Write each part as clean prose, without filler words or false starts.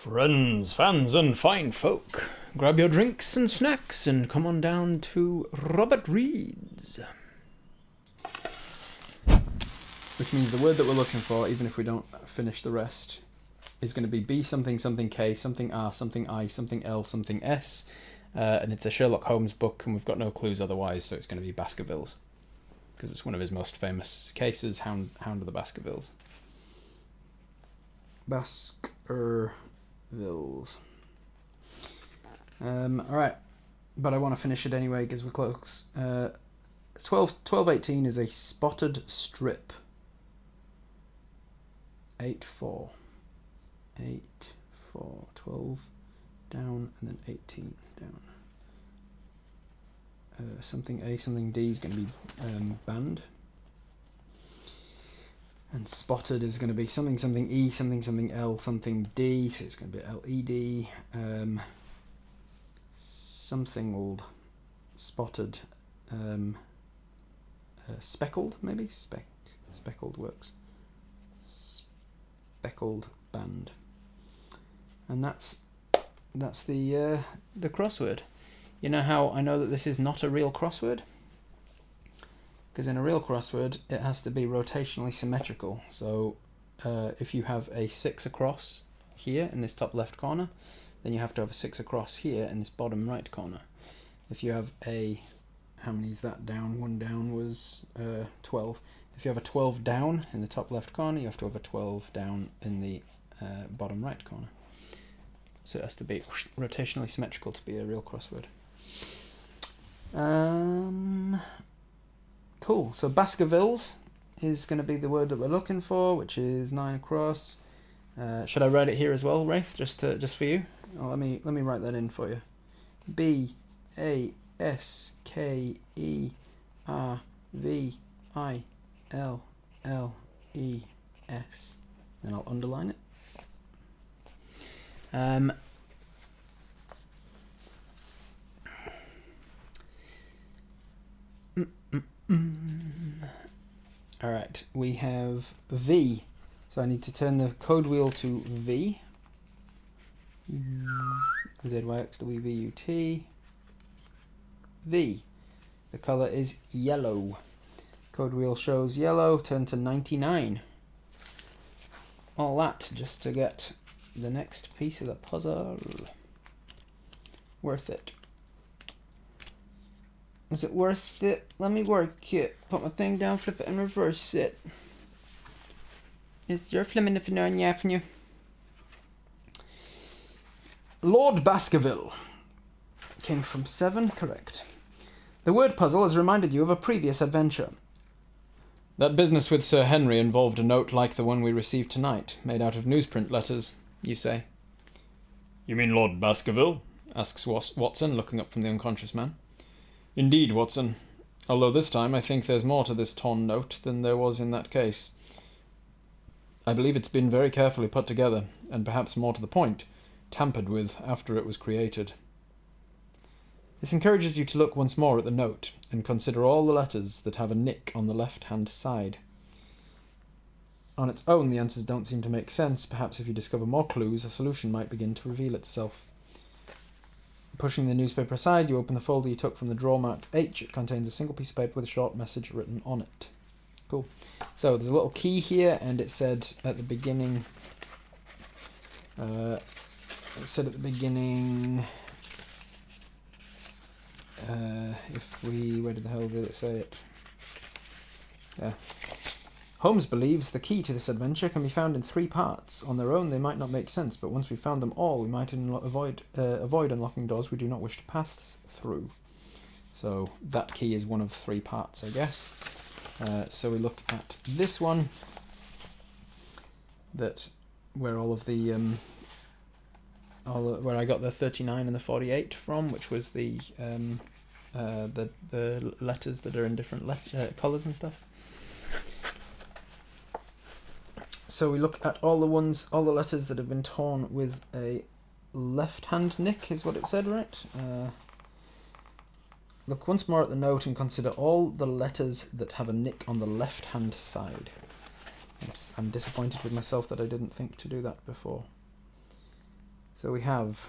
Friends, fans, and fine folk, grab your drinks and snacks and come on down to Robert Reed's. Which means the word that we're looking for, even if we don't finish the rest, is going to be B something something K, something R, something I, something L, something S. And it's a Sherlock Holmes book, and we've got no clues otherwise, so it's going to be Baskervilles. Because it's one of his most famous cases, Hound of the Baskervilles. Baskervilles. Alright, but I want to finish it anyway because we're close. 1218 is a spotted strip. 8-4. 8-4. 12 down and then 18 down. Something A, something D is going to be banned. And spotted is going to be something something E, something something L, something D, so it's going to be LED. Something old. Spotted. Speckled, maybe? Speckled works. Speckled band. And that's the crossword. You know how I know that this is not a real crossword? Because in a real crossword, it has to be rotationally symmetrical. So if you have a 6 across here in this top left corner, then you have to have a 6 across here in this bottom right corner. If you have a, how many is that down? 1 down was 12. If you have a 12 down in the top left corner, you have to have a 12 down in the bottom right corner. So it has to be rotationally symmetrical to be a real crossword. Cool, so Baskervilles is going to be the word that we're looking for, which is 9 across. Should I write it here as well, Wraith, just for you? Oh, let me write that in for you. Baskervilles. And I'll underline it. Alright, we have V. So I need to turn the code wheel to V. ZYXWVUT. V. The colour is yellow. Code wheel shows yellow, turn to 99. All that just to get the next piece of the puzzle. Worth it. Was it worth it? Let me work it. Put my thing down, flip it, and reverse it. Is your flimming if you know you? Lord Baskerville came from 7, correct. The word puzzle has reminded you of a previous adventure. That business with Sir Henry involved a note like the one we received tonight, made out of newsprint letters, you say. You mean Lord Baskerville? Asks Watson, looking up from the unconscious man. Indeed, Watson. Although this time I think there's more to this torn note than there was in that case. I believe it's been very carefully put together, and perhaps more to the point, tampered with after it was created. This encourages you to look once more at the note, and consider all the letters that have a nick on the left-hand side. On its own, the answers don't seem to make sense. Perhaps if you discover more clues, a solution might begin to reveal itself. Pushing the newspaper aside, you open the folder you took from the drawer marked H. It contains a single piece of paper with a short message written on it. Cool. So there's a little key here, and it said at the beginning... where the hell did it say it? Yeah. Holmes believes the key to this adventure can be found in 3 parts. On their own, they might not make sense, but once we've found them all, we might avoid unlocking doors we do not wish to pass through. So that key is one of 3 parts, I guess. So we look at this one, where all of the where I got the 39 and the 48 from, which was the letters that are in different colours and stuff. So we look at all the letters that have been torn with a left-hand nick, is what it said, right? Look once more at the note and consider all the letters that have a nick on the left-hand side. I'm disappointed with myself that I didn't think to do that before. So we have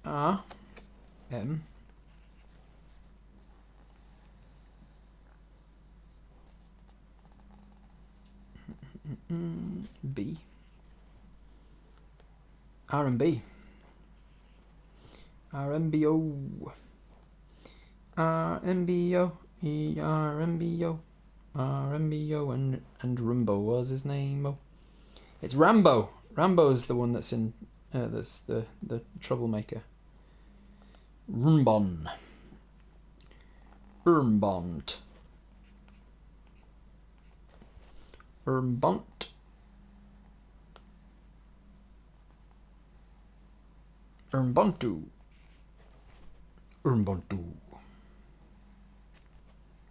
A, M, B, R and B, RMBO, RMBO, ERMBO, RMBO, and Rumbo was his name. Oh, it's Rambo. Rambo's the one that's in. That's the troublemaker. Rumbon. Urmbont. Urmbont. Urmbontu. Urmbontu.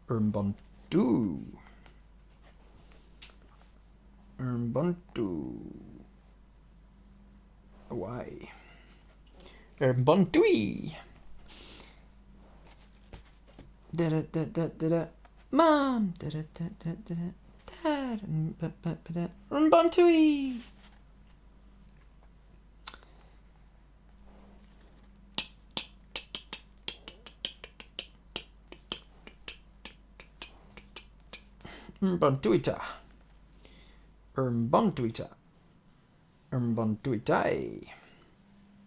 Urmbontu. Urmbontu. Why? Urmbontui. Da da da da da da. Mom. Da da da da da da. Dad. Urmbontui. Umbontuita. Umbontuita. Umbontuitai.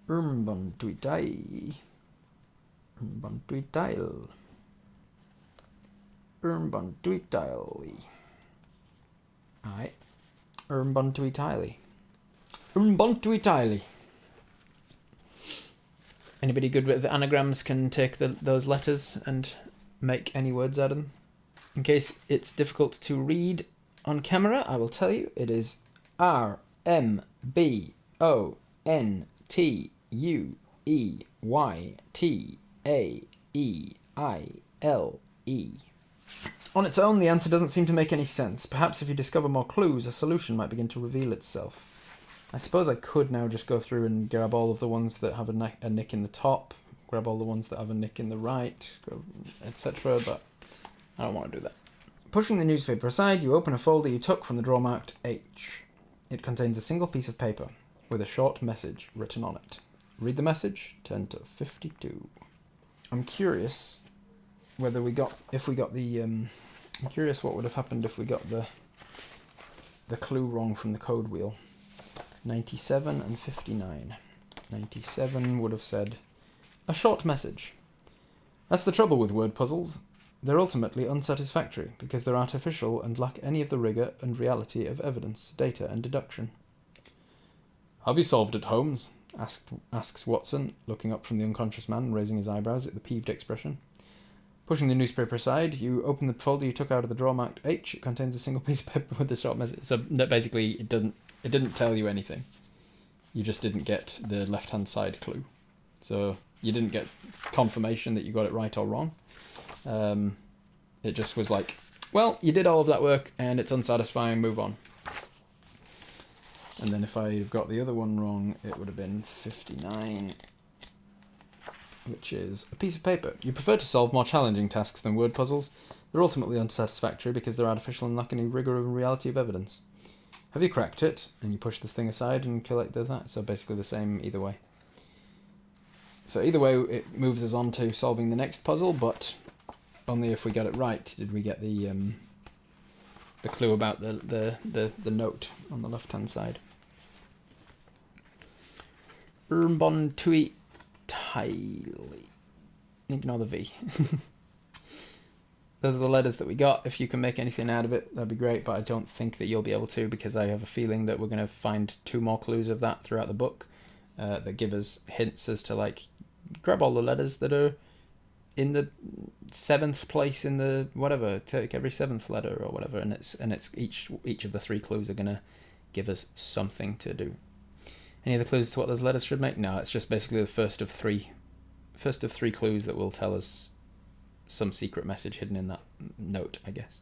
Umbontuitai. Umbontuitail. Umbontuitaili. Aye. Umbontuitaili. Umbontuitaili. Anybody good with anagrams can take those letters and make any words out of them. In case it's difficult to read on camera, I will tell you it is RMBONTUEYTAEILE. On its own, the answer doesn't seem to make any sense. Perhaps if you discover more clues, a solution might begin to reveal itself. I suppose I could now just go through and grab all of the ones that have a nick in the top, grab all the ones that have a nick in the right, etc., but I don't want to do that. Pushing the newspaper aside, you open a folder you took from the drawer marked H. It contains a single piece of paper with a short message written on it. Read the message, turn to 52. I'm curious whether I'm curious what would have happened if we got the clue wrong from the code wheel. 97 and 59. 97 would have said, a short message. That's the trouble with word puzzles. They're ultimately unsatisfactory because they're artificial and lack any of the rigour and reality of evidence, data, and deduction. Have you solved it, Holmes? asks Watson, looking up from the unconscious man and raising his eyebrows at the peeved expression. Pushing the newspaper aside, you open the folder you took out of the drawer marked H. It contains a single piece of paper with a short message. So basically, it didn't tell you anything. You just didn't get the left-hand side clue. So you didn't get confirmation that you got it right or wrong. It just was like, well, you did all of that work and it's unsatisfying, move on. And then if I got the other one wrong, it would have been 59, which is a piece of paper. You prefer to solve more challenging tasks than word puzzles. They're ultimately unsatisfactory because they're artificial and lack any rigour and reality of evidence. Have you cracked it? And you push the thing aside and collect that. So basically the same either way. So either way, it moves us on to solving the next puzzle, but only if we got it right did we get the clue about the note on the left-hand side. Urmbontui Tylee. Ignore the V. Those are the letters that we got. If you can make anything out of it, that'd be great, but I don't think that you'll be able to because I have a feeling that we're going to find 2 more clues of that throughout the book that give us hints as to, like, grab all the letters that are in the 7th place in the whatever, take every 7th letter or whatever, and it's each of the 3 clues are going to give us something to do. Any other clues to what those letters should make? No, it's just basically the first of three clues that will tell us some secret message hidden in that note, I guess.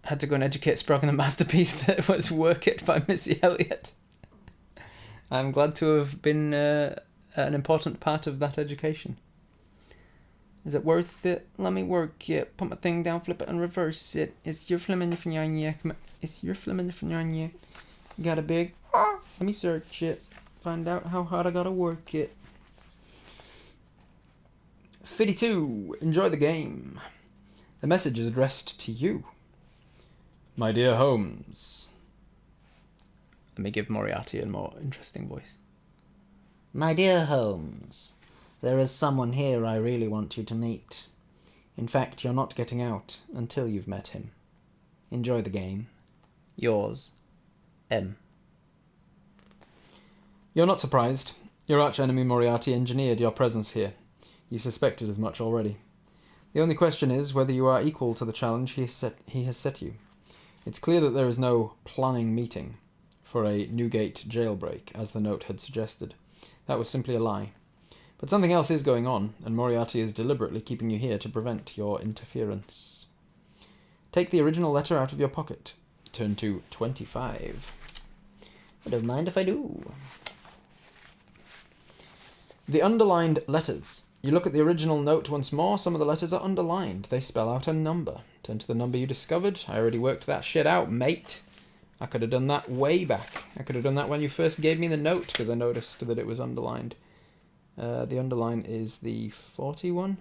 Had to go and educate Sprogg on the masterpiece that was Work It by Missy Elliott. I'm glad to have been an important part of that education. Is it worth it? Let me work it. Put my thing down, flip it, and reverse it. It's your flaminifanyanya. It's your flaminifanyanya. Got a big... Let me search it. Find out how hard I gotta work it. 52. Enjoy the game. The message is addressed to you. My dear Holmes. Let me give Moriarty a more interesting voice. My dear Holmes, there is someone here I really want you to meet. In fact, you're not getting out until you've met him. Enjoy the game. Yours, M. You're not surprised. Your arch-enemy Moriarty engineered your presence here. You suspected as much already. The only question is whether you are equal to the challenge he has set you. It's clear that there is no planning meeting for a Newgate jailbreak, as the note had suggested. That was simply a lie. But something else is going on, and Moriarty is deliberately keeping you here to prevent your interference. Take the original letter out of your pocket. Turn to 25. I don't mind if I do. The underlined letters. You look at the original note once more. Some of the letters are underlined. They spell out a number. Turn to the number you discovered. I already worked that shit out, mate. I could have done that way back. I could have done that when you first gave me the note, because I noticed that it was underlined. The underline is the 41?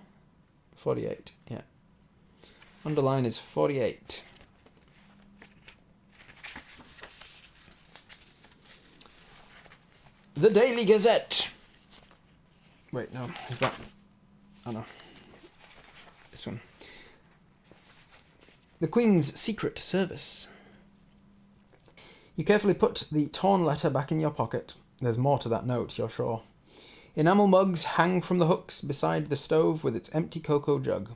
48, yeah. Underline is 48. The Daily Gazette. Wait, no, is that... Oh, no. This one. The Queen's Secret Service. You carefully put the torn letter back in your pocket. There's more to that note, you're sure. Enamel mugs hang from the hooks beside the stove with its empty cocoa jug.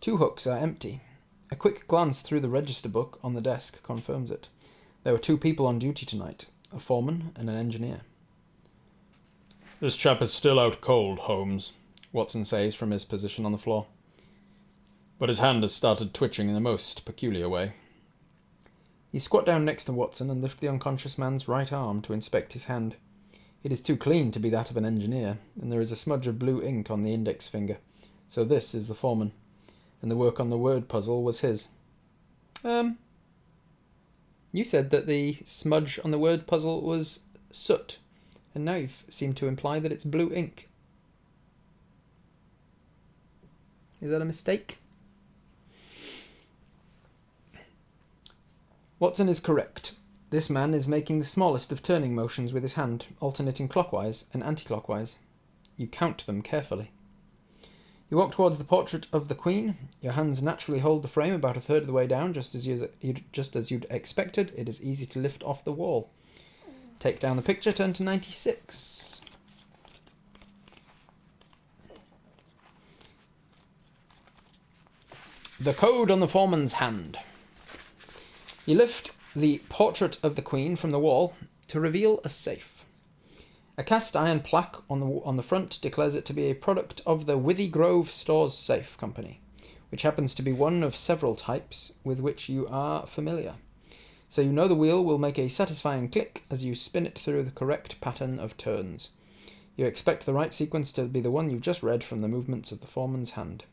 2 hooks are empty. A quick glance through the register book on the desk confirms it. There were 2 people on duty tonight, a foreman and an engineer. This chap is still out cold, Holmes, Watson says from his position on the floor. But his hand has started twitching in a most peculiar way. You squat down next to Watson and lift the unconscious man's right arm to inspect his hand. It is too clean to be that of an engineer, and there is a smudge of blue ink on the index finger. So this is the foreman, and the work on the word puzzle was his. You said that the smudge on the word puzzle was soot, and now you seem to imply that it's blue ink. Is that a mistake? Watson is correct. This man is making the smallest of turning motions with his hand, alternating clockwise and anti-clockwise. You count them carefully. You walk towards the portrait of the Queen. Your hands naturally hold the frame about a third of the way down, just as you'd expected. It is easy to lift off the wall. Take down the picture, turn to 96. The code on the foreman's hand. You lift the portrait of the Queen from the wall to reveal a safe. A cast iron plaque on the front declares it to be a product of the Withy Grove Stores Safe Company, which happens to be one of several types with which you are familiar. So you know the wheel will make a satisfying click as you spin it through the correct pattern of turns. You expect the right sequence to be the one you've just read from the movements of the foreman's hand.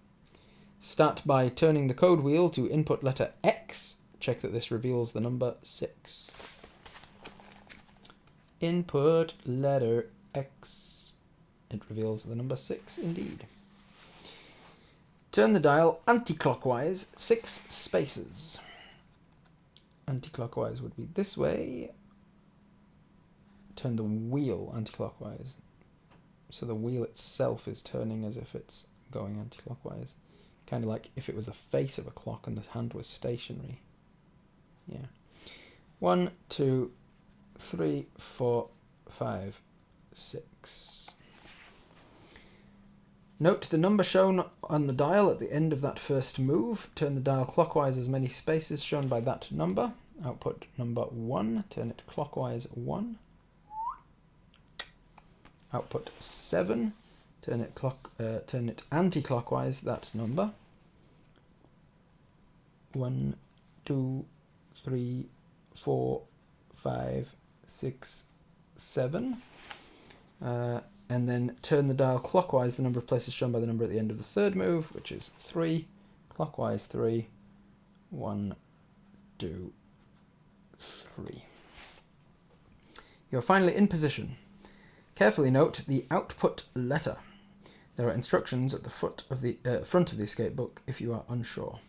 Start by turning the code wheel to input letter X. Check that this reveals the number 6. Input letter X. It reveals the number 6 indeed. Turn the dial anti-clockwise 6 spaces. Anti-clockwise would be this way. Turn the wheel anti-clockwise. So the wheel itself is turning as if it's going anti-clockwise. Kind of like if it was the face of a clock and the hand was stationary. Yeah. 1, 2, 3, 4, 5, 6. Note the number shown on the dial at the end of that first move. Turn the dial clockwise as many spaces shown by that number. Output number 1. Turn it clockwise 1. Output 7. Turn it anti-clockwise that number. 1, 2, 3, 4, 5, 6, 7. and then turn the dial clockwise, the number of places shown by the number at the end of the third move, which is 3. Clockwise 3. 1, 2, 3. You are finally in position. Carefully note the output letter. There are instructions at the front of the escape book if you are unsure.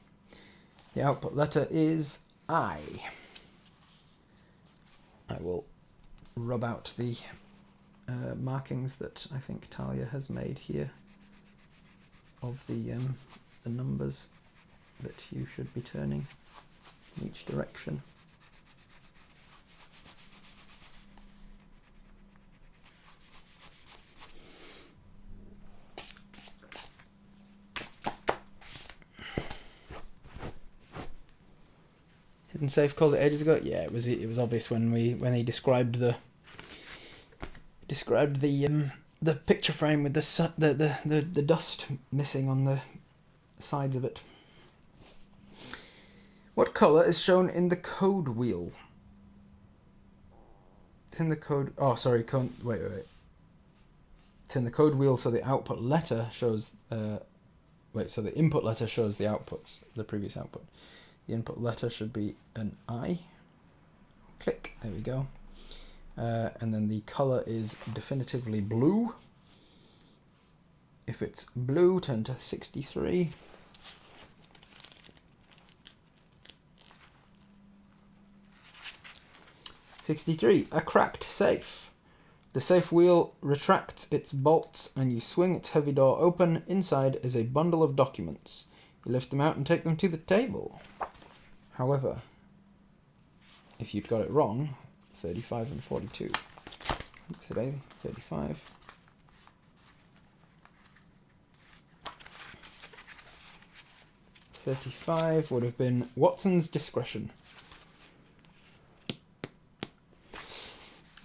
The output letter is I. I will rub out the markings that I think Talia has made here of the numbers that you should be turning in each direction. Hidden Safe called it ages ago. Yeah, it was obvious when he described the picture frame with the dust missing on the sides of it. What colour is shown in the code wheel? It's in the code. Oh, sorry. Wait. It's in the code wheel, so the output letter shows. So the input letter shows the outputs, the previous output. The input letter should be an I. Click. There we go. And then the colour is definitively blue. If it's blue, turn to 63. A cracked safe. The safe wheel retracts its bolts and you swing its heavy door open. Inside is a bundle of documents. You lift them out and take them to the table. However, if you'd got it wrong, 35 and 42. Today, 35. $35 would have been Watson's discretion.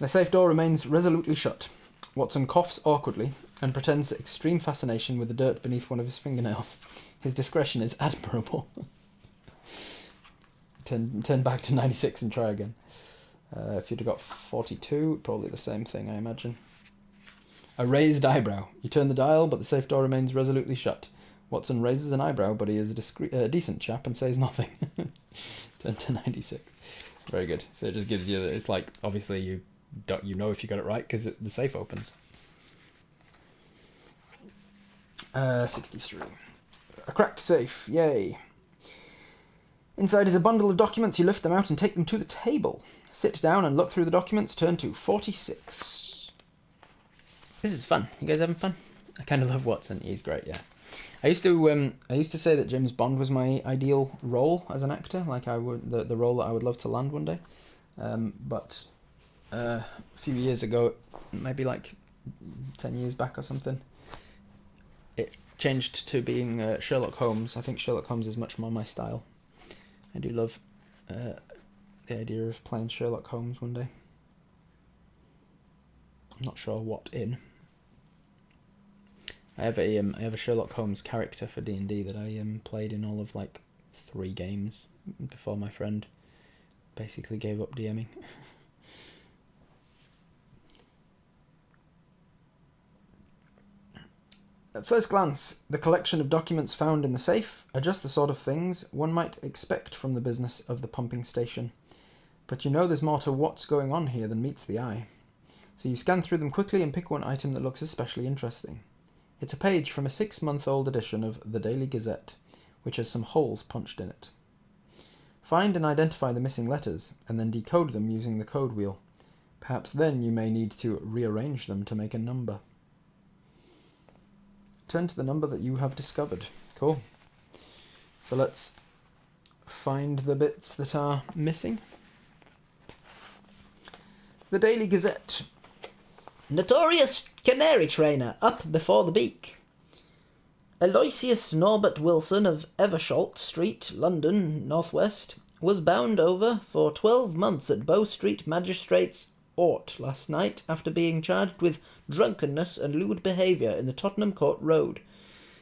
The safe door remains resolutely shut. Watson coughs awkwardly and pretends extreme fascination with the dirt beneath one of his fingernails. His discretion is admirable. Turn back to 96 and try again. If you'd have got 42, probably the same thing, I imagine. A raised eyebrow. You turn the dial, but the safe door remains resolutely shut. Watson raises an eyebrow, but he is a decent chap and says nothing. Turn to 96. Very good. So it just gives you... It's like, obviously, you know if you got it right, because the safe opens. 63. A cracked safe. Yay. Inside is a bundle of documents. You lift them out and take them to the table. Sit down and look through the documents. Turn to 46. This is fun. You guys having fun? I kind of love Watson. He's great, yeah. I used to say that James Bond was my ideal role as an actor. Like the role that I would love to land one day. But a few years ago, maybe like 10 years back or something, it changed to being Sherlock Holmes. I think Sherlock Holmes is much more my style. I do love the idea of playing Sherlock Holmes one day. I'm not sure what in. I have a Sherlock Holmes character for D&D that I played in all of like 3 games before my friend basically gave up DMing. At first glance, the collection of documents found in the safe are just the sort of things one might expect from the business of the pumping station. But you know there's more to what's going on here than meets the eye. So you scan through them quickly and pick one item that looks especially interesting. It's a page from a 6-month-old edition of the Daily Gazette, which has some holes punched in it. Find and identify the missing letters, and then decode them using the code wheel. Perhaps then you may need to rearrange them to make a number. Turn to the number that you have discovered. Cool. So let's find the bits that are missing. The Daily Gazette. Notorious canary trainer up before the beak. Aloysius Norbert Wilson of Eversholt Street, London, Northwest, was bound over for 12 months at Bow Street Magistrates' Court last night after being charged with drunkenness and lewd behaviour in the Tottenham Court Road.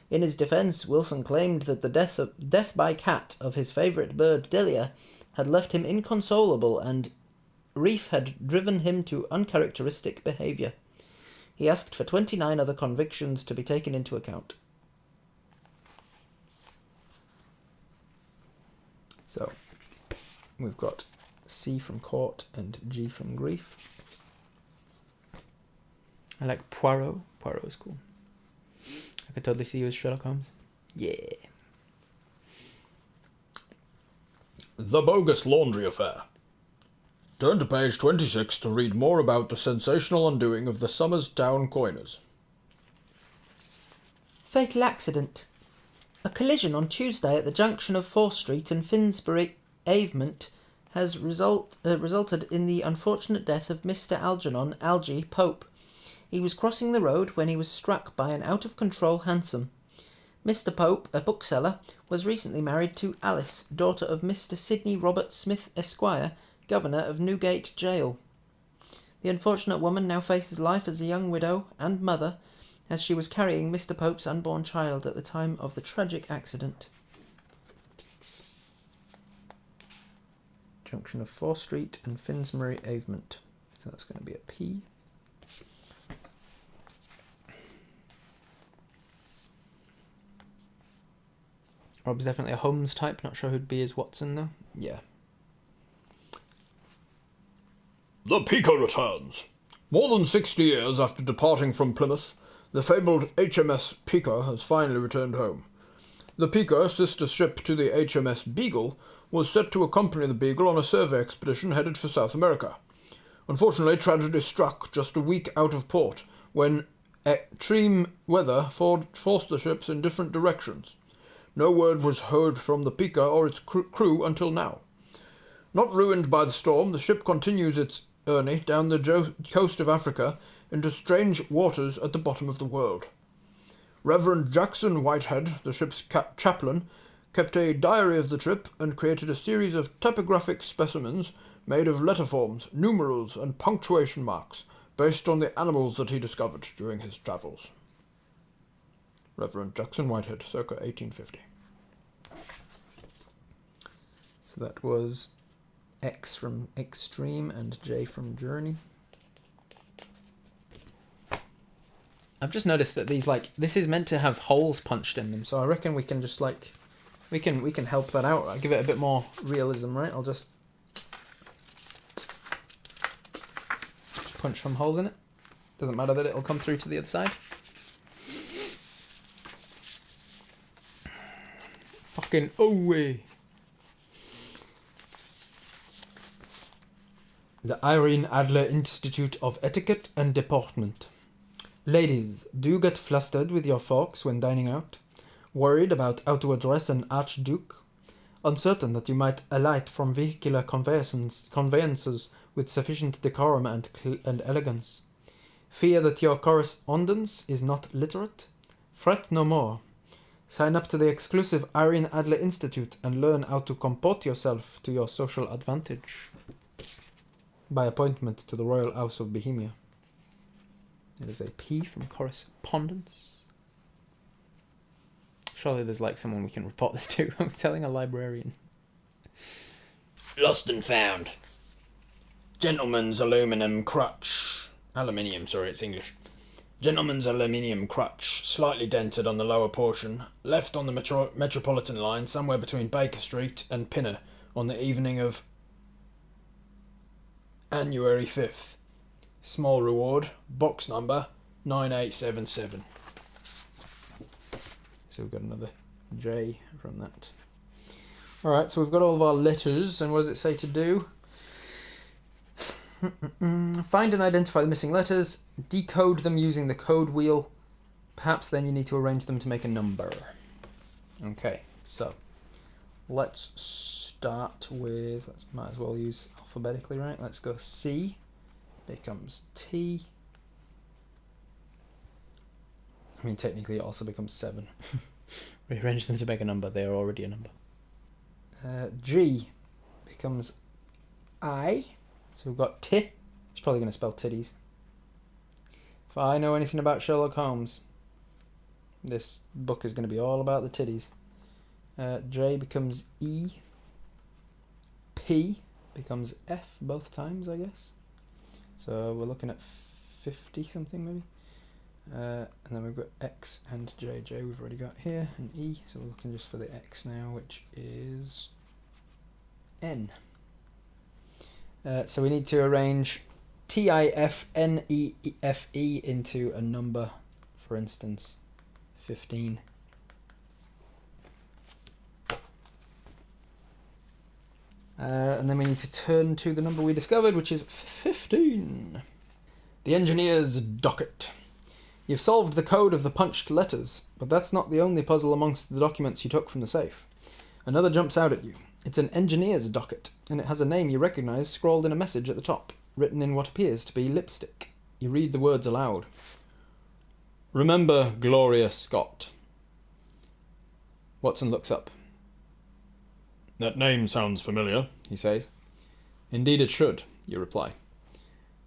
In his defence, Wilson claimed that the death by cat of his favourite bird Delia had left him inconsolable and grief had driven him to uncharacteristic behaviour. He asked for 29 other convictions to be taken into account. So, we've got C from court and G from grief. I like Poirot. Poirot is cool. I could totally see you as Sherlock Holmes. Yeah. The bogus laundry affair. Turn to page 26 to read more about the sensational undoing of the Somers Town coiners. Fatal accident. A collision on Tuesday at the junction of 4th Street and Finsbury Avement has resulted in the unfortunate death of Mr. Algernon Algie Pope. He was crossing the road when he was struck by an out-of-control hansom. Mr. Pope, a bookseller, was recently married to Alice, daughter of Mr. Sidney Robert Smith, Esquire, Governor of Newgate Jail. The unfortunate woman now faces life as a young widow and mother, as she was carrying Mr. Pope's unborn child at the time of the tragic accident. Junction of 4th Street and Finsbury Avement. So that's going to be a P. Rob's definitely a Holmes type. Not sure who'd be as Watson though. Yeah. The Pico returns. More than 60 years after departing from Plymouth, the fabled HMS Pico has finally returned home. The Pico, sister ship to the HMS Beagle, was set to accompany the Beagle on a survey expedition headed for South America. Unfortunately, tragedy struck just a week out of port, when extreme weather forced the ships in different directions. No word was heard from the Pico or its crew until now. Not ruined by the storm, the ship continues its journey down the coast of Africa into strange waters at the bottom of the world. Reverend Jackson Whitehead, the ship's chaplain, kept a diary of the trip and created a series of typographic specimens made of letter forms, numerals, and punctuation marks based on the animals that he discovered during his travels. Reverend Jackson Whitehead, circa 1850. So that was X from Extreme and J from Journey. I've just noticed that these, this is meant to have holes punched in them, so I reckon we can just, we can help that out. I'll give it a bit more realism, right? I'll just punch some holes in it. Doesn't matter that it'll come through to the other side. Fucking away. The Irene Adler Institute of Etiquette and Deportment. Ladies, do you get flustered with your forks when dining out? Worried about how to address an archduke? Uncertain that you might alight from vehicular conveyances with sufficient decorum and elegance? Fear that your correspondence is not literate? Fret no more. Sign up to the exclusive Irene Adler Institute and learn how to comport yourself to your social advantage. By appointment to the Royal House of Bohemia. It is a P from correspondence. Surely there's someone we can report this to. I'm telling a librarian. Lost and found. Gentleman's aluminium crutch. It's English. Gentleman's aluminium crutch, slightly dented on the lower portion, left on the Metropolitan line somewhere between Baker Street and Pinner on the evening of January 5th. Small reward, box number 9877. So we've got another J from that. Alright, so we've got all of our letters, and what does it say to do? Find and identify the missing letters, decode them using the code wheel. Perhaps then you need to arrange them to make a number. Okay, so let's start with, might as well use alphabetically, right? Let's go C becomes T. I mean, technically it also becomes 7. Rearrange them to make a number, they are already a number. G becomes I. So we've got T. It's probably going to spell titties. If I know anything about Sherlock Holmes, this book is going to be all about the titties. J becomes E. P becomes F both times, I guess. So we're looking at 50 something maybe. And then we've got X and JJ we've already got here, and E, so we're looking just for the X now, which is N. So we need to arrange TIFNEFE into a number, for instance, 15. And then we need to turn to the number we discovered, which is 15. The engineer's docket. You've solved the code of the punched letters, but that's not the only puzzle amongst the documents you took from the safe. Another jumps out at you. It's an engineer's docket, and it has a name you recognise scrawled in a message at the top, written in what appears to be lipstick. You read the words aloud. Remember Gloria Scott. Watson looks up. That name sounds familiar, he says. Indeed it should, you reply.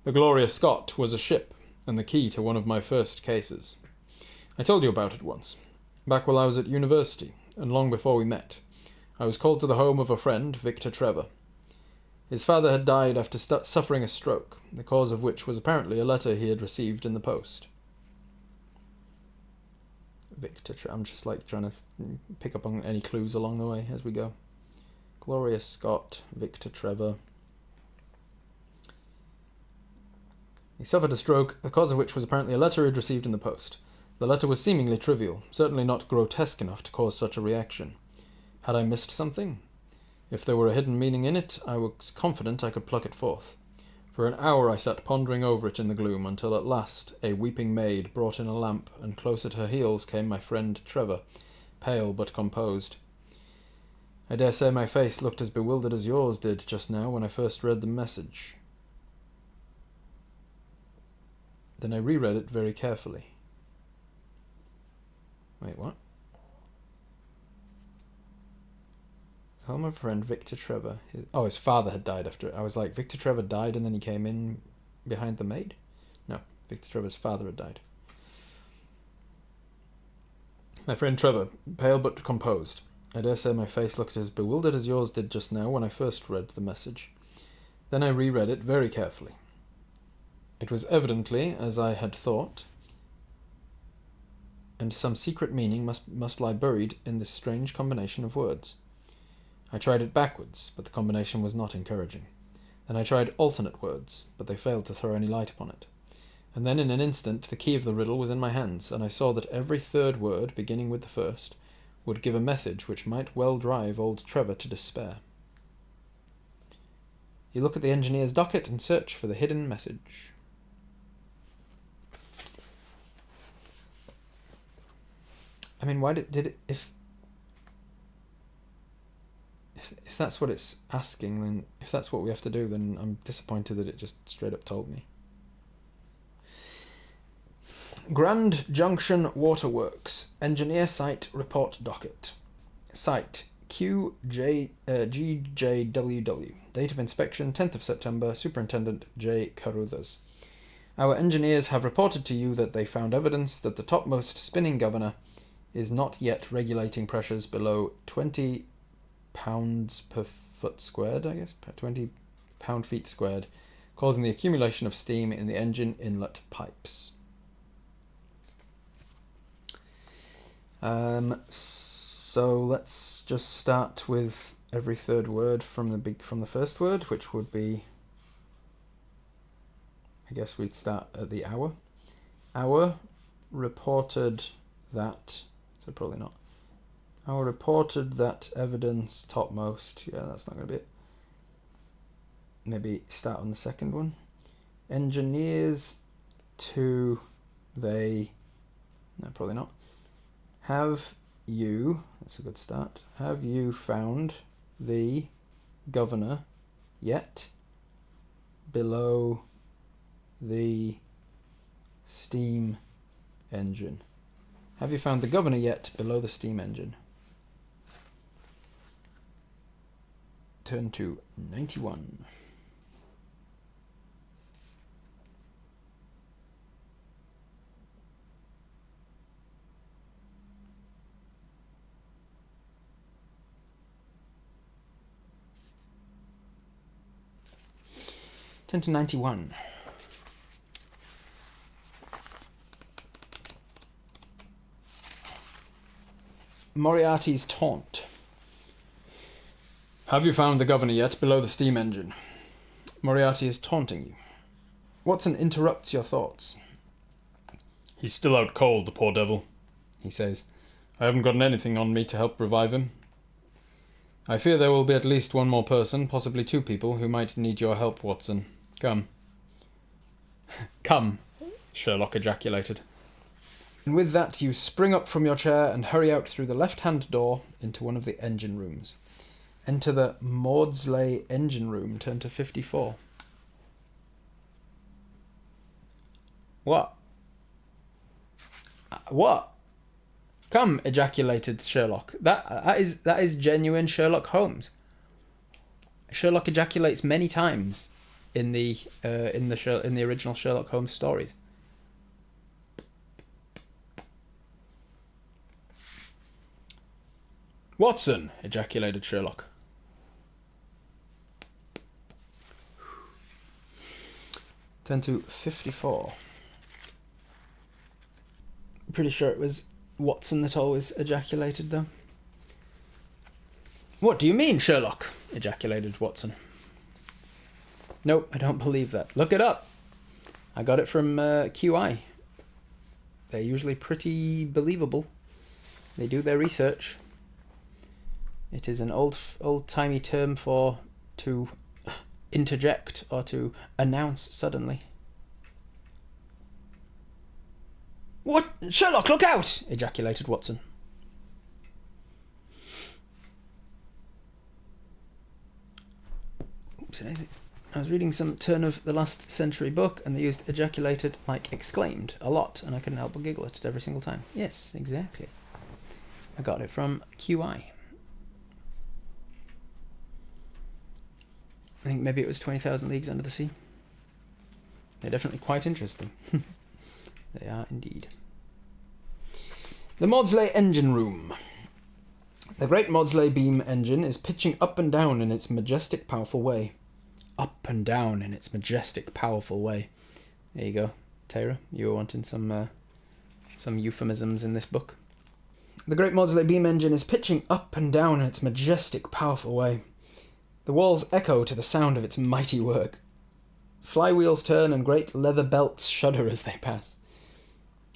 The Gloria Scott was a ship, and the key to one of my first cases. I told you about it once, back while I was at university, and long before we met. I was called to the home of a friend, Victor Trevor. His father had died after suffering a stroke, the cause of which was apparently a letter he had received in the post. I'm just trying to pick up on any clues along the way as we go. Gloria Scott, Victor Trevor. He suffered a stroke, the cause of which was apparently a letter he had received in the post. The letter was seemingly trivial, certainly not grotesque enough to cause such a reaction. Had I missed something? If there were a hidden meaning in it, I was confident I could pluck it forth. For an hour I sat pondering over it in the gloom, until at last a weeping maid brought in a lamp, and close at her heels came my friend Trevor, pale but composed. I dare say my face looked as bewildered as yours did just now when I first read the message. Then I reread it very carefully. Wait, what? Home of friend Victor Trevor. His father had died after. I was like, Victor Trevor died and then he came in behind the maid? No, Victor Trevor's father had died. My friend Trevor, pale but composed. I dare say my face looked as bewildered as yours did just now when I first read the message. Then I reread it very carefully. It was evidently as I had thought, and some secret meaning must lie buried in this strange combination of words. I tried it backwards, but the combination was not encouraging. Then I tried alternate words, but they failed to throw any light upon it. And then in an instant the key of the riddle was in my hands, and I saw that every third word, beginning with the first, would give a message which might well drive old Trevor to despair. You look at the engineer's docket and search for the hidden message. I mean, why did it... If that's what it's asking, then if that's what we have to do, then I'm disappointed that it just straight up told me. Grand Junction Waterworks, engineer site report docket. Site QGJWW. Date of inspection 10th of September. Superintendent J. Carruthers. Our engineers have reported to you that they found evidence that the topmost spinning governor is not yet regulating pressures below 20 pounds per foot squared, 20 pound-feet squared, causing the accumulation of steam in the engine inlet pipes. So let's just start with every third word from the first word, which would be, I guess we'd start at the hour. Hour reported that, so probably not. Hour reported that evidence topmost. Yeah, that's not going to be it. Maybe start on the second one. Engineers to they. No, probably not. Have you, that's a good start. Have you found the governor yet below the steam engine? Have you found the governor yet below the steam engine? Turn to 91. Turn to 91. Moriarty's taunt. Have you found the governor yet below the steam engine? Moriarty is taunting you. Watson interrupts your thoughts. He's still out cold, the poor devil, he says. I haven't gotten anything on me to help revive him. I fear there will be at least one more person, possibly two people, who might need your help, Watson. Come. Come, Sherlock ejaculated. And with that you spring up from your chair and hurry out through the left-hand door into one of the engine rooms. Enter the Maudsley engine room, turn to 54. What? What? Come, ejaculated Sherlock. That is genuine Sherlock Holmes. Sherlock ejaculates many times in the original Sherlock Holmes stories. Watson, ejaculated Sherlock. Turn to 54. I'm pretty sure it was Watson that always ejaculated, though. What do you mean, Sherlock? Ejaculated Watson. Nope, I don't believe that. Look it up. I got it from QI. They're usually pretty believable. They do their research. It is an old-timey term for to interject or to announce suddenly. What? Sherlock, look out! Ejaculated Watson. Oops, I was reading some turn of the last century book and they used ejaculated like exclaimed a lot and I couldn't help but giggle at it every single time. Yes, exactly. I got it from QI. I think maybe it was 20,000 Leagues Under the Sea. They're definitely quite interesting. They are indeed. The Maudsley engine room. The great Maudsley beam engine is pitching up and down in its majestic, powerful way. Up and down in its majestic, powerful way. There you go, Tara. You were wanting some euphemisms in this book. The great Maudsley beam engine is pitching up and down in its majestic, powerful way. The walls echo to the sound of its mighty work. Flywheels turn and great leather belts shudder as they pass.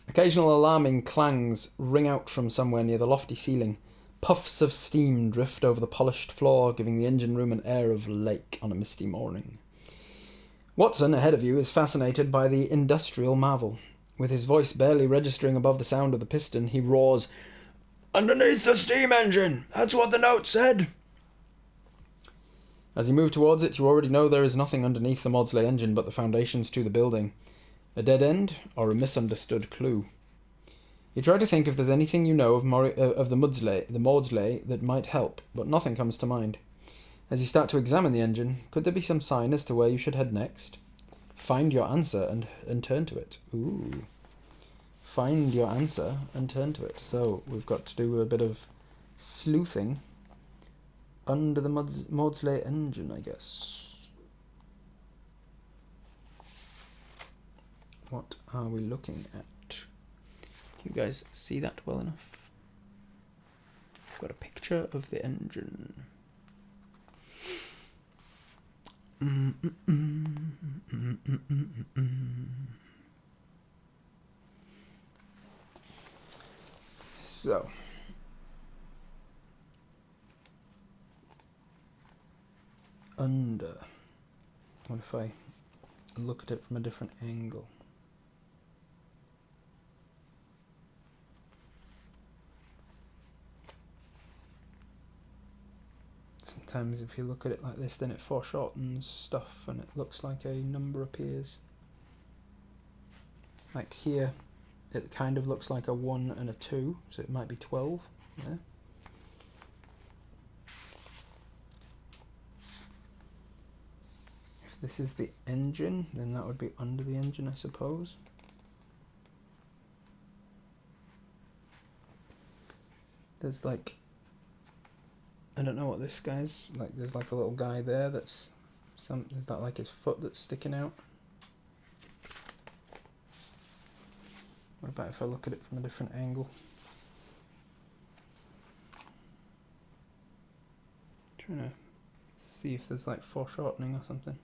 Occasional alarming clangs ring out from somewhere near the lofty ceiling. Puffs of steam drift over the polished floor, giving the engine room an air of lake on a misty morning. Watson, ahead of you, is fascinated by the industrial marvel. With his voice barely registering above the sound of the piston, he roars, "Underneath the steam engine! That's what the note said!" As you move towards it, you already know there is nothing underneath the Maudsley engine but the foundations to the building. A dead end, or a misunderstood clue. You try to think if there's anything you know of the Maudsley that might help, but nothing comes to mind. As you start to examine the engine, could there be some sign as to where you should head next? Find your answer and turn to it. Ooh. Find your answer and turn to it. So, we've got to do a bit of sleuthing under the Maudsley engine, I guess. What are we looking at? Can you guys see that well enough? I've got a picture of the engine. So. Under. What if I look at it from a different angle? Sometimes if you look at it like this, then it foreshortens stuff and it looks like a number appears. Like here, it kind of looks like a 1 and a 2, so it might be 12 there. If this is the engine, then that would be under the engine, I suppose. There's like, I don't know what this guy's like. There's like a little guy there that's is that like his foot that's sticking out? What about if I look at it from a different angle? Trying to see if there's like foreshortening or something.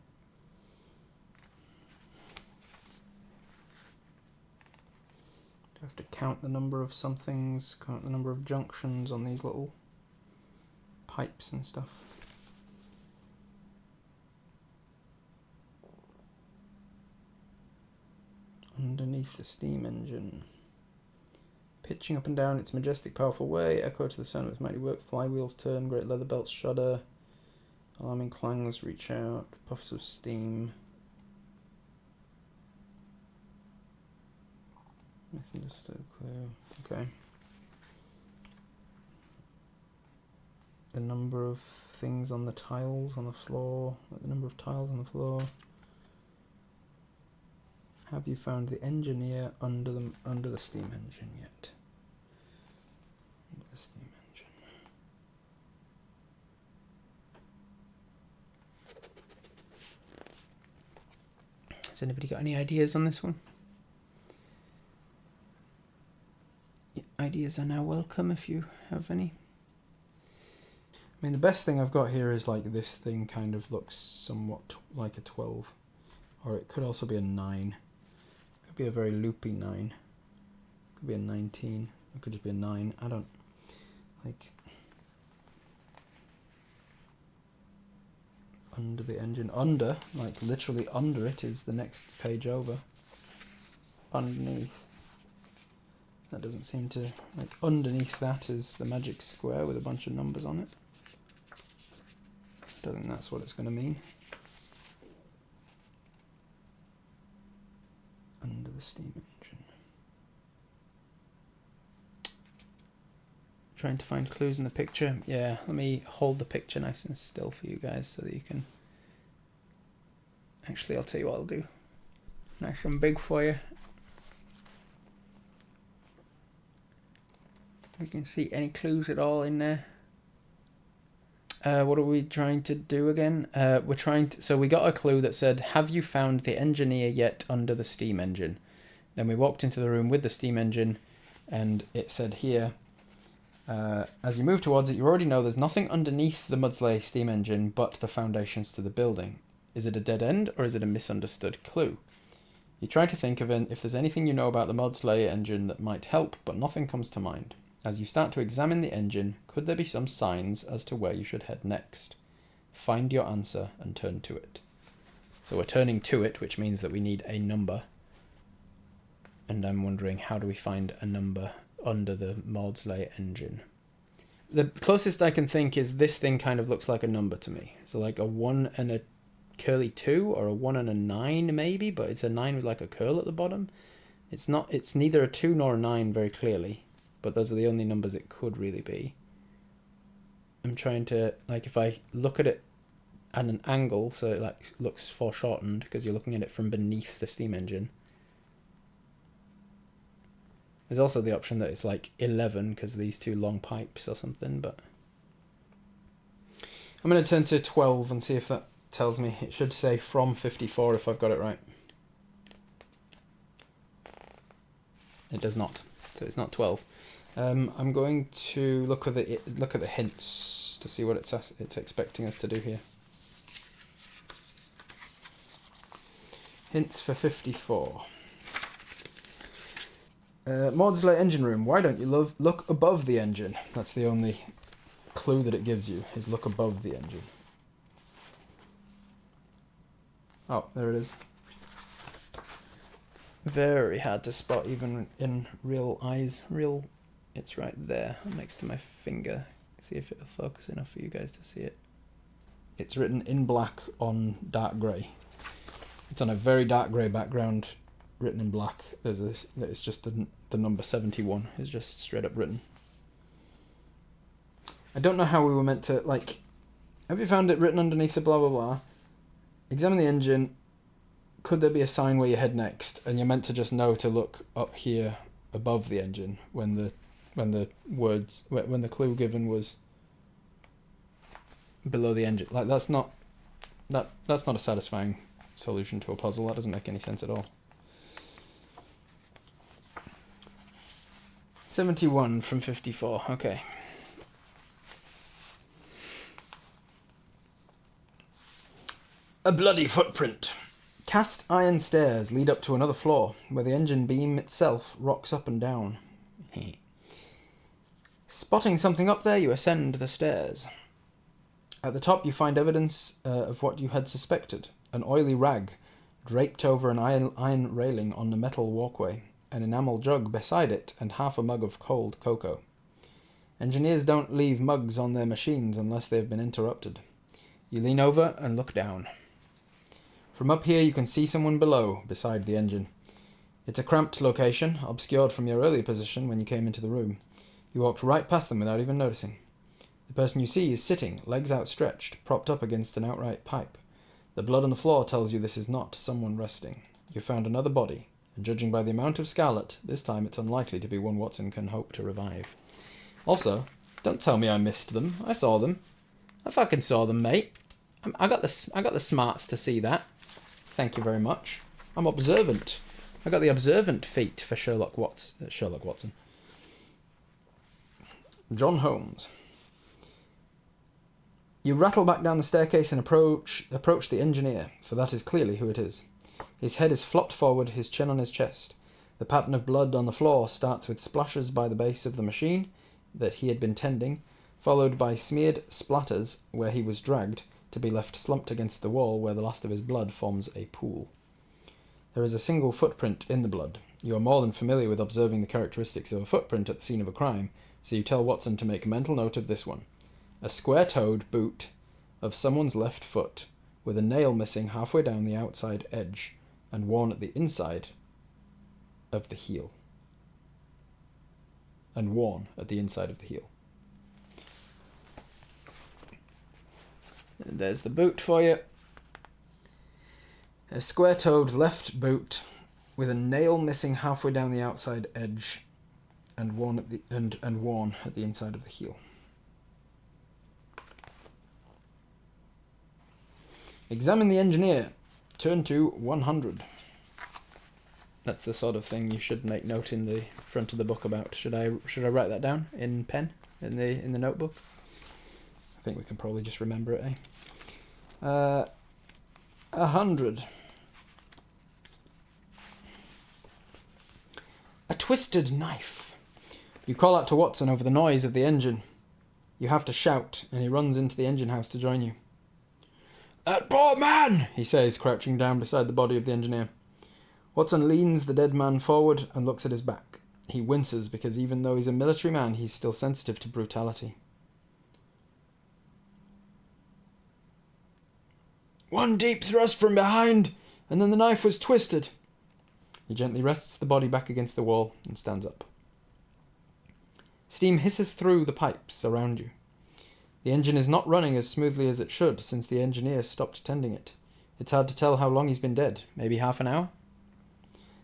Do I have to count the number of somethings, count the number of junctions on these little pipes and stuff? Underneath the steam engine. Pitching up and down its majestic, powerful way, echo to the sound of its mighty work, flywheels turn, great leather belts shudder, alarming clangs reach out, puffs of steam. Misunderstood clue. Okay. The number of things on the tiles on the floor, the number of tiles on the floor. Have you found the engineer under the steam engine yet? Under the steam engine. Has anybody got any ideas on this one? Ideas are now welcome if you have any. I mean, the best thing I've got here is like this thing kind of looks somewhat like a 12. Or it could also be a 9. Could be a very loopy 9. Could be a 19. It could just be a 9. I don't like. Under the engine. Under, like literally under it, is the next page over. Underneath. That doesn't seem to, like, underneath that is the magic square with a bunch of numbers on it. Don't think that's what it's going to mean. Under the steam engine. Trying to find clues in the picture. Yeah, let me hold the picture nice and still for you guys so that you can... Actually, I'll tell you what I'll do. Nice and big for you. You can see any clues at all in there. What are we trying to do again? We're trying to... So we got a clue that said, have you found the engineer yet under the steam engine? Then we walked into the room with the steam engine and it said here, as you move towards it, you already know there's nothing underneath the Mudsley steam engine but the foundations to the building. Is it a dead end or is it a misunderstood clue? You try to think of if there's anything you know about the Mudsley engine that might help, but nothing comes to mind. As you start to examine the engine, could there be some signs as to where you should head next? Find your answer and turn to it. So we're turning to it, which means that we need a number. And I'm wondering, how do we find a number under the Maudsley engine? The closest I can think is this thing kind of looks like a number to me. So like a 1 and a curly 2, or a 1 and a 9 maybe, but it's a 9 with like a curl at the bottom. It's neither a 2 nor a 9 very clearly. But those are the only numbers it could really be. I'm trying to, like, if I look at it at an angle, so it like looks foreshortened because you're looking at it from beneath the steam engine. There's also the option that it's like 11 because these two long pipes or something, but I'm going to turn to 12 and see if that tells me. It should say from 54 if I've got it right. It does not, so it's not 12. I'm going to look at the hints to see what it's expecting us to do here. Hints for 54. Maudsley engine room. Why don't you look above the engine? That's the only clue that it gives you, is look above the engine. Oh, there it is. Very hard to spot even in real eyes. It's right there next to my finger. See if it'll focus enough for you guys to see it. It's written in black on dark grey. It's on a very dark grey background, written in black. There's this. It's just the number 71 is just straight up written. I don't know how we were meant to, like, have you found it written underneath the blah blah blah? Examine the engine. Could there be a sign where you head next? And you're meant to just know to look up here above the engine when the clue given was below the engine. Like, that's not a satisfying solution to a puzzle. That doesn't make any sense at all. 71 from 54. Okay. A bloody footprint. Cast iron stairs lead up to another floor, where the engine beam itself rocks up and down. Spotting something up there, you ascend the stairs. At the top you find evidence of what you had suspected. An oily rag draped over an iron railing on the metal walkway, an enamel jug beside it, and half a mug of cold cocoa. Engineers don't leave mugs on their machines unless they have been interrupted. You lean over and look down. From up here you can see someone below, beside the engine. It's a cramped location, obscured from your earlier position when you came into the room. You walked right past them without even noticing. The person you see is sitting, legs outstretched, propped up against an outright pipe. The blood on the floor tells you this is not someone resting. You found another body, and judging by the amount of scarlet, this time it's unlikely to be one Watson can hope to revive. Also, don't tell me I missed them. I saw them. I fucking saw them, mate. I got the smarts to see that. Thank you very much. I'm observant. I got the observant feat for Sherlock Watson. John Holmes. You rattle back down the staircase and approach the engineer, for that is clearly who it is. His head is flopped forward, his chin on his chest. The pattern of blood on the floor starts with splashes by the base of the machine that he had been tending, followed by smeared splatters where he was dragged, to be left slumped against the wall where the last of his blood forms a pool. There is a single footprint in the blood. You are more than familiar with observing the characteristics of a footprint at the scene of a crime, so you tell Watson to make a mental note of this one. A square-toed boot of someone's left foot, with a nail missing halfway down the outside edge, and worn at the inside of the heel. And there's the boot for you. A square-toed left boot with a nail missing halfway down the outside edge and worn at the inside of the heel. Examine the engineer. Turn to 100. That's the sort of thing you should make note in the front of the book about. Should I write that down in pen in the notebook? I think we can probably just remember it, 100. A twisted knife. You call out to Watson over the noise of the engine. You have to shout, and he runs into the engine house to join you. "That poor man!" he says, crouching down beside the body of the engineer. Watson leans the dead man forward and looks at his back. He winces because even though he's a military man, he's still sensitive to brutality. "One deep thrust from behind, and then the knife was twisted." He gently rests the body back against the wall and stands up. Steam hisses through the pipes around you. The engine is not running as smoothly as it should since the engineer stopped tending it. It's hard to tell how long he's been dead, maybe half an hour?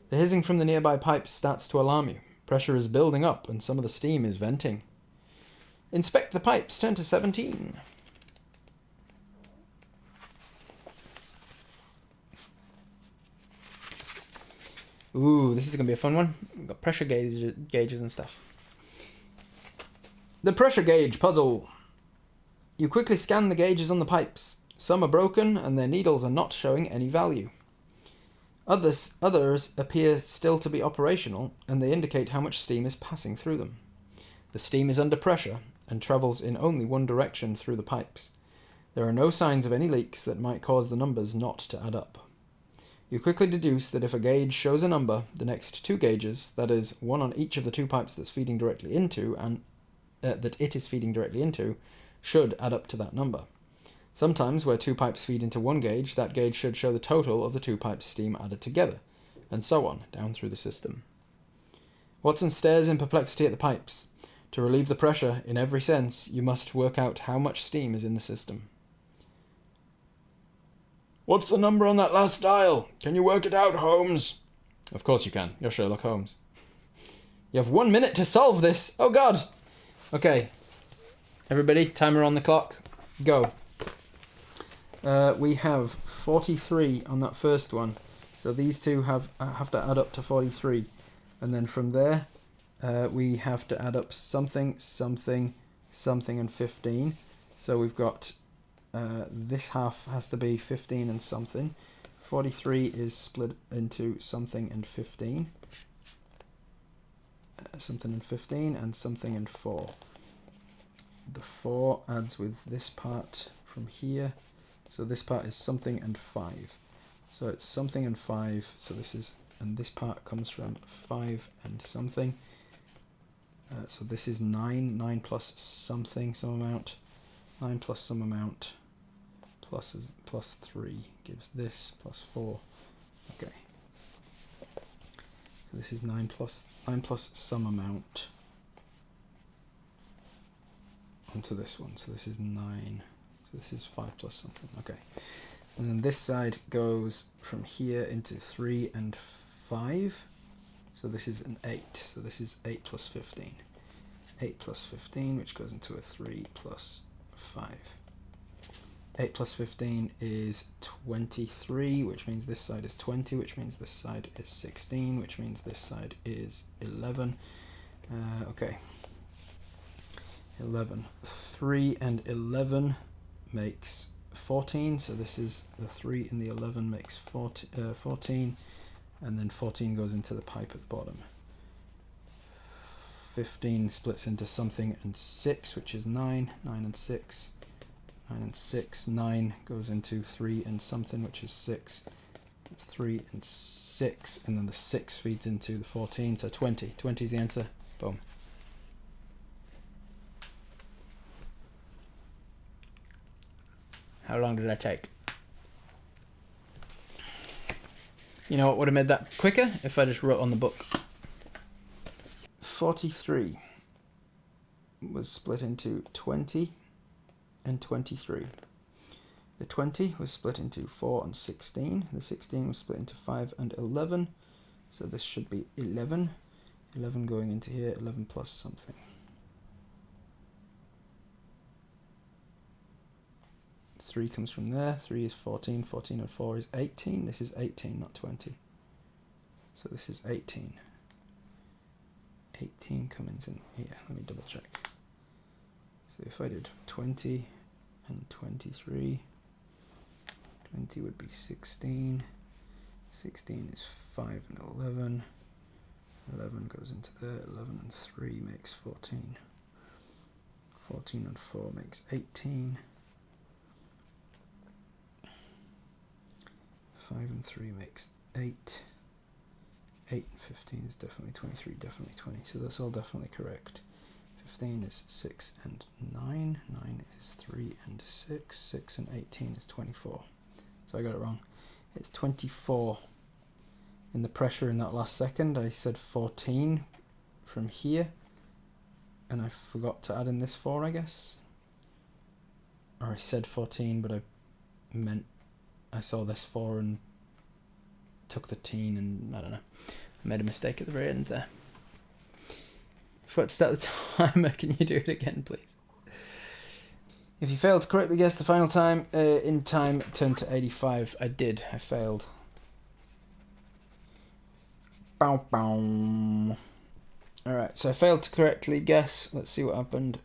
The hissing from the nearby pipes starts to alarm you. Pressure is building up and some of the steam is venting. Inspect the pipes, turn to 17. Ooh, this is going to be a fun one. We've got pressure gauges and stuff. The pressure gauge puzzle. You quickly scan the gauges on the pipes. Some are broken and their needles are not showing any value. Others appear still to be operational and they indicate how much steam is passing through them. The steam is under pressure and travels in only one direction through the pipes. There are no signs of any leaks that might cause the numbers not to add up. You quickly deduce that if a gauge shows a number, the next two gauges, that is, one on each of the two pipes that's feeding directly into, and that it is feeding directly into, should add up to that number. Sometimes, where two pipes feed into one gauge, that gauge should show the total of the two pipes' steam added together, and so on, down through the system. Watson stares in perplexity at the pipes. To relieve the pressure, in every sense, you must work out how much steam is in the system. "What's the number on that last dial? Can you work it out, Holmes?" Of course you can. You're Sherlock Holmes. You have 1 minute to solve this. Oh, God. Okay. Everybody, timer on the clock. Go. We have 43 on that first one. So these two have to add up to 43. And then from there, we have to add up something, and 15. So we've got this half has to be 15 and something. 43 is split into something and 15. Something and 15 and something and 4. The 4 adds with this part from here. So this part is something and 5. So it's something and 5. So this is, and this part comes from 5 and something. So this is 9. 9 plus something, some amount. 9 plus some amount. Plus 3 gives this, plus 4. Okay. So this is 9 plus some amount onto this one. So this is 9. So this is 5 plus something. Okay. And then this side goes from here into 3 and 5. So this is an 8. So this is 8 plus 15. 8 plus 15, which goes into a 3 plus 5. 8 plus 15 is 23, which means this side is 20, which means this side is 16, which means this side is 11. Okay. 11. 3 and 11 makes 14, so this is the 3 and the 11 makes 14, and then 14 goes into the pipe at the bottom. 15 splits into something and 6, which is 9. 9 and 6. 9 and 6. 9 goes into 3 and something, which is 6. That's 3 and 6, and then the 6 feeds into the 14, so 20. 20 is the answer. Boom. How long did that take? You know what would have made that quicker? If I just wrote on the book. 43 was split into 20 and 23. The 20 was split into 4 and 16. The 16 was split into 5 and 11. So this should be 11. 11 going into here, 11 plus something. 3 comes from there. 3 is 14. 14 and 4 is 18. This is 18, not 20. So this is 18. 18 comes in here. Let me double check. So if I did 20 and 23, 20 would be 16. 16 is 5 and 11. 11 goes into there. 11 and 3 makes 14. 14 and 4 makes 18. 5 and 3 makes 8. 8 and 15 is definitely 23, definitely 20. So that's all definitely correct. 15 is 6 and 9. 9 is 3 and 6. 6 and 18 is 24. So I got it wrong. It's 24. In the pressure in that last second, I said 14 from here. And I forgot to add in this 4, I guess. Or I said 14, but I meant I saw this 4 and took the teen, and I don't know. I made a mistake at the very end there. Forgot to start the timer. Can you do it again, please? If you failed to correctly guess the final time, in time, turn to 85. I did. I failed. Bow, bow. Alright, so I failed to correctly guess. Let's see what happened.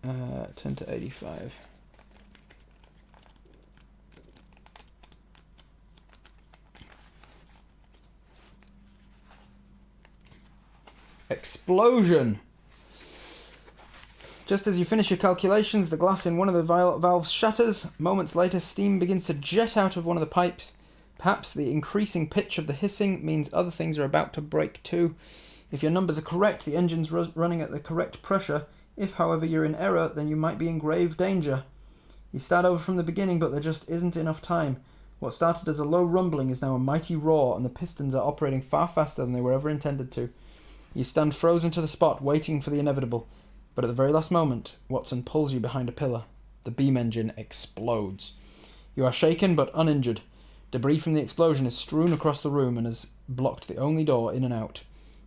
Turn to 85. Explosion! Just as you finish your calculations, the glass in one of the valves shatters. Moments later, steam begins to jet out of one of the pipes. Perhaps the increasing pitch of the hissing means other things are about to break too. If your numbers are correct, the engine's running at the correct pressure. If, however, you're in error, then you might be in grave danger. You start over from the beginning, but there just isn't enough time. What started as a low rumbling is now a mighty roar, and the pistons are operating far faster than they were ever intended to. You stand frozen to the spot, waiting for the inevitable. But at the very last moment, Watson pulls you behind a pillar. The beam engine explodes. You are shaken but uninjured. Debris from the explosion is strewn across the room and has blocked the only door in and out.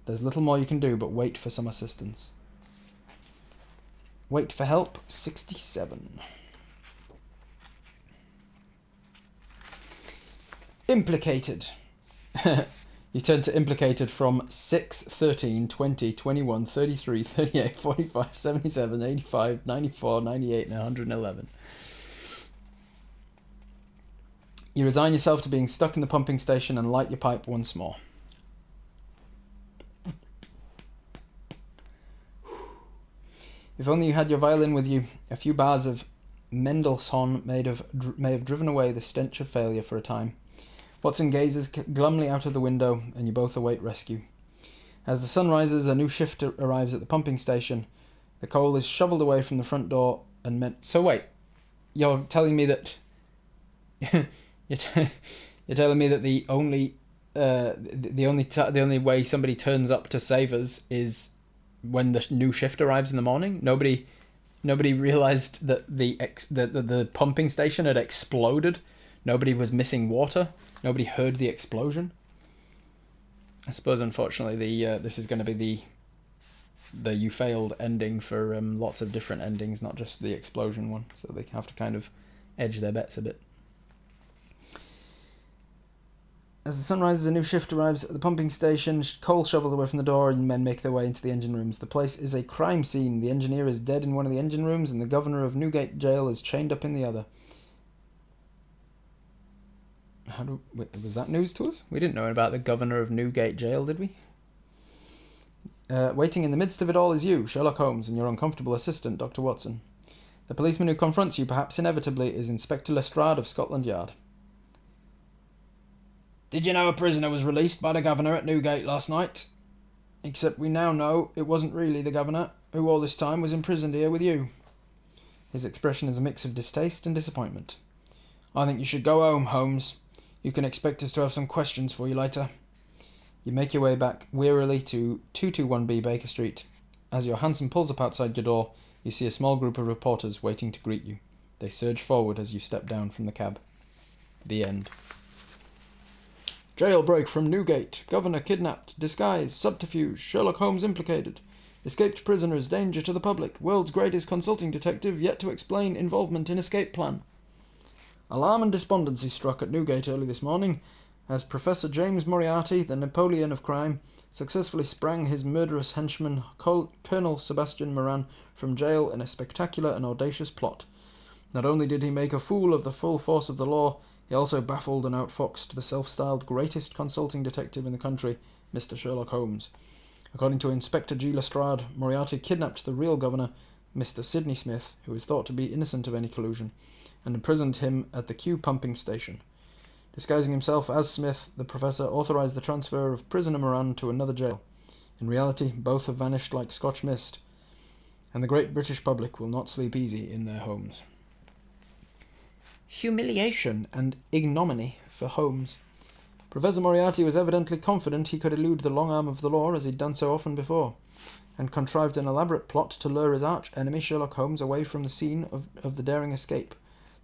There's little more you can do but wait for some assistance. Wait for help, 67. Implicated. You turn to implicated from 6, 13, 20, 21, 33, 38, 45, 77, 85, 94, 98, and 111. You resign yourself to being stuck in the pumping station and light your pipe once more. If only you had your violin with you, a few bars of Mendelssohn may have driven away the stench of failure for a time. Watson gazes glumly out of the window, and you both await rescue. As the sun rises, a new shift arrives at the pumping station. The coal is shoveled away from the front door and meant... So wait, you're telling me that... you're telling me that the only way somebody turns up to save us is when the new shift arrives in the morning? Nobody realized that the pumping station had exploded. Nobody was missing water. Nobody heard the explosion. I suppose, unfortunately, this is going to be the you failed ending for lots of different endings, not just the explosion one. So they have to kind of edge their bets a bit. As the sun rises, a new shift arrives at the pumping station. Coal shoveled away from the door, and men make their way into the engine rooms. The place is a crime scene. The engineer is dead in one of the engine rooms, and the governor of Newgate Jail is chained up in the other. Was that news to us? We didn't know about the governor of Newgate Jail, did we? Waiting in the midst of it all is you, Sherlock Holmes, and your uncomfortable assistant, Dr. Watson. The policeman who confronts you, perhaps inevitably, is Inspector Lestrade of Scotland Yard. Did you know a prisoner was released by the governor at Newgate last night? Except we now know it wasn't really the governor, who all this time was imprisoned here with you. His expression is a mix of distaste and disappointment. I think you should go home, Holmes. You can expect us to have some questions for you later. You make your way back wearily to 221B Baker Street. As your hansom pulls up outside your door, you see a small group of reporters waiting to greet you. They surge forward as you step down from the cab. The end. Jailbreak from Newgate. Governor kidnapped. Disguise. Subterfuge. Sherlock Holmes implicated. Escaped prisoners. Danger to the public. World's greatest consulting detective yet to explain involvement in escape plan. Alarm and despondency struck at Newgate early this morning as Professor James Moriarty, the Napoleon of crime, successfully sprang his murderous henchman Colonel Sebastian Moran from jail in a spectacular and audacious plot. Not only did he make a fool of the full force of the law, he also baffled and outfoxed the self-styled greatest consulting detective in the country, Mr. Sherlock Holmes. According to Inspector G. Lestrade, Moriarty kidnapped the real governor, Mr. Sidney Smith, who is thought to be innocent of any collusion, and imprisoned him at the Kew pumping station. Disguising himself as Smith, the professor authorized the transfer of prisoner Moran to another jail. In reality, both have vanished like Scotch mist, and the great British public will not sleep easy in their homes. Humiliation and ignominy for Holmes. Professor Moriarty was evidently confident he could elude the long arm of the law as he'd done so often before, and contrived an elaborate plot to lure his arch-enemy Sherlock Holmes away from the scene of the daring escape.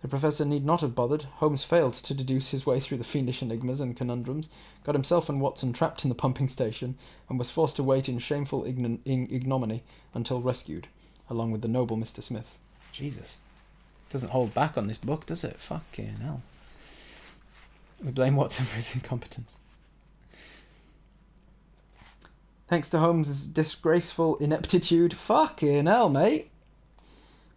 The professor need not have bothered. Holmes failed to deduce his way through the fiendish enigmas and conundrums, got himself and Watson trapped in the pumping station, and was forced to wait in shameful ignominy until rescued, along with the noble Mr. Smith. Jesus. Doesn't hold back on this book, does it? Fucking hell. We blame Watson for his incompetence. Thanks to Holmes' disgraceful ineptitude, fucking hell, mate.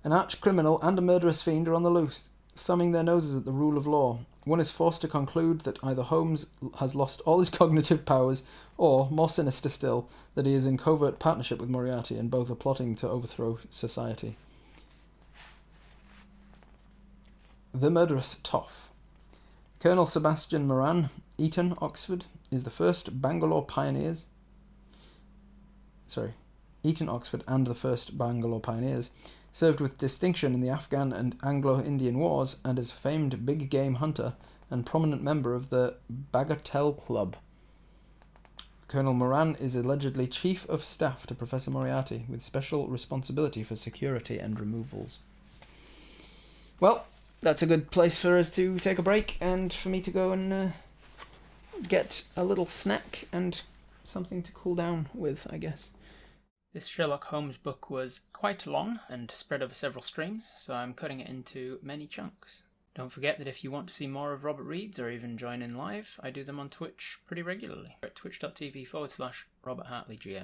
An arch-criminal and a murderous fiend are on the loose, thumbing their noses at the rule of law. One is forced to conclude that either Holmes has lost all his cognitive powers, or, more sinister still, that he is in covert partnership with Moriarty and both are plotting to overthrow society. The Murderous Toff. Colonel Sebastian Moran, Eton, Oxford, is the first Bangalore pioneers... Eton, Oxford, and the first Bangalore pioneers, served with distinction in the Afghan and Anglo-Indian Wars, and is a famed big game hunter and prominent member of the Bagatelle Club. Colonel Moran is allegedly Chief of Staff to Professor Moriarty, with special responsibility for security and removals. Well, that's a good place for us to take a break, and for me to go and get a little snack and something to cool down with, I guess. This Sherlock Holmes book was quite long and spread over several streams, so I'm cutting it into many chunks. Don't forget that if you want to see more of Robert Reads or even join in live, I do them on Twitch pretty regularly at twitch.tv/Robert Hartley GM.